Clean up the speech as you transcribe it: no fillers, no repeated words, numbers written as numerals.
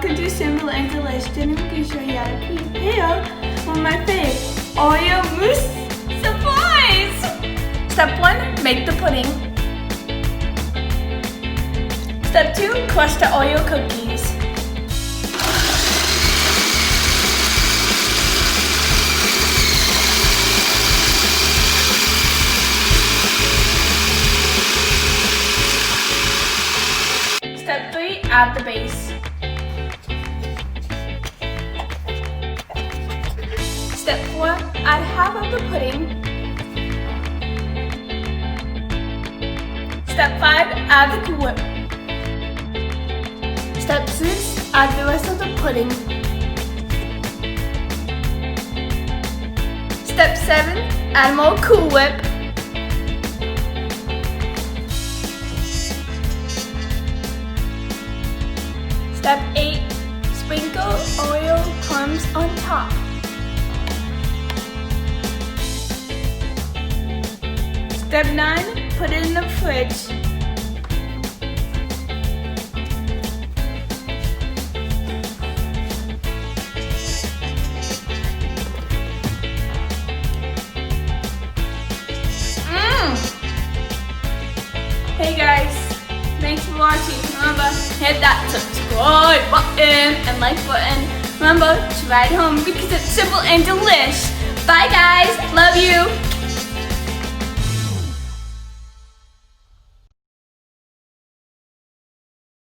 welcome to Simple and Delish. Today I'm going to show you how to prepare one of my favorite Oreo Mousse Surprise. Step 1, make the pudding. Step 2, crush the Oreo cookies. Step 3, add the base. Step 4, add half of the pudding. Step 5, add the Cool Whip. Step 6, add the rest of the pudding. Step 7, add more Cool Whip. Step 8, sprinkle Oreo crumbs on top. Step 9, put it in the fridge. Hey guys, thanks for watching. Remember, hit that subscribe button and like button. Remember to ride home because it's simple and delish. Bye guys, love you.